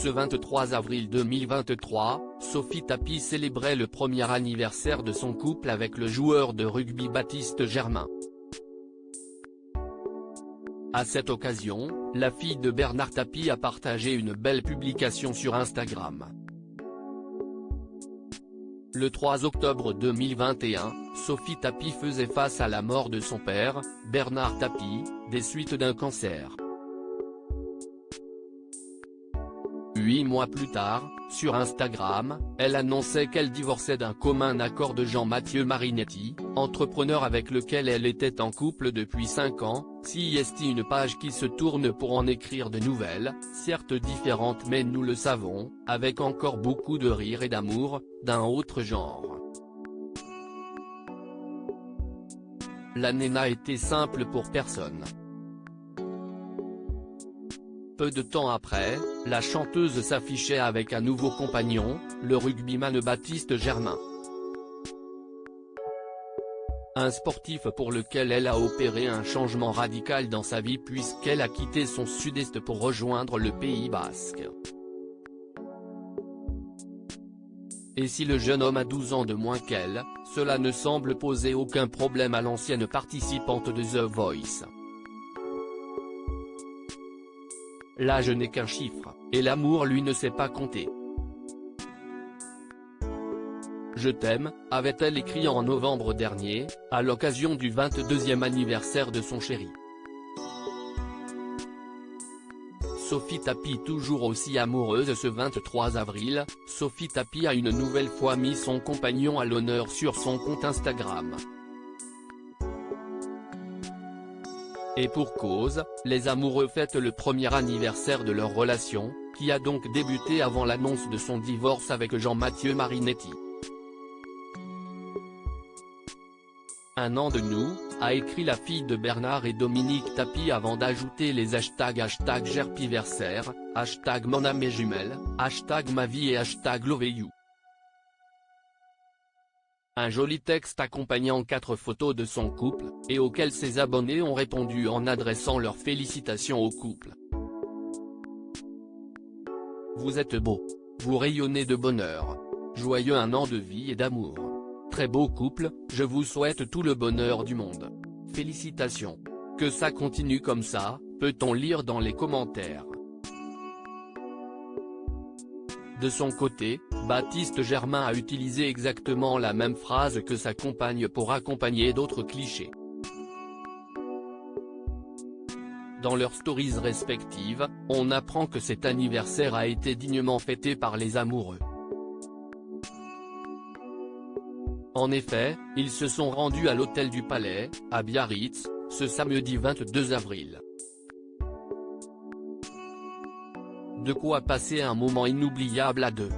Ce 23 avril 2023, Sophie Tapie célébrait le premier anniversaire de son couple avec le joueur de rugby Baptiste Germain. À cette occasion, la fille de Bernard Tapie a partagé une belle publication sur Instagram. Le 3 octobre 2021, Sophie Tapie faisait face à la mort de son père, Bernard Tapie, des suites d'un cancer. 8 mois plus tard, sur Instagram, elle annonçait qu'elle divorçait d'un commun accord de Jean-Mathieu Marinetti, entrepreneur avec lequel elle était en couple depuis 5 ans, CIST une page qui se tourne pour en écrire de nouvelles, certes différentes mais nous le savons, avec encore beaucoup de rire et d'amour, d'un autre genre. L'année n'a été simple pour personne. Peu de temps après, la chanteuse s'affichait avec un nouveau compagnon, le rugbyman Baptiste Germain. Un sportif pour lequel elle a opéré un changement radical dans sa vie puisqu'elle a quitté son sud-est pour rejoindre le Pays basque. Et si le jeune homme a 12 ans de moins qu'elle, cela ne semble poser aucun problème à l'ancienne participante de The Voice. L'âge n'est qu'un chiffre, et l'amour lui ne sait pas compter. Je t'aime, avait-elle écrit en novembre dernier, à l'occasion du 22e anniversaire de son chéri. Sophie Tapie toujours aussi amoureuse. Ce 23 avril, Sophie Tapie a une nouvelle fois mis son compagnon à l'honneur sur son compte Instagram. Et pour cause, les amoureux fêtent le premier anniversaire de leur relation, qui a donc débuté avant l'annonce de son divorce avec Jean-Mathieu Marinetti. Un an de nous, a écrit la fille de Bernard et Dominique Tapie avant d'ajouter les hashtags #Gerpiversaire, #Monamejumelle, #Mavie et #LoveYou. Un joli texte accompagnant 4 photos de son couple, et auquel ses abonnés ont répondu en adressant leurs félicitations au couple. Vous êtes beau. Vous rayonnez de bonheur. Joyeux 1 an de vie et d'amour. Très beau couple, je vous souhaite tout le bonheur du monde. Félicitations. Que ça continue comme ça, peut-on lire dans les commentaires. De son côté, Baptiste Germain a utilisé exactement la même phrase que sa compagne pour accompagner d'autres clichés. Dans leurs stories respectives, on apprend que cet anniversaire a été dignement fêté par les amoureux. En effet, ils se sont rendus à l'hôtel du Palais, à Biarritz, ce samedi 22 avril. De quoi passer un moment inoubliable à deux.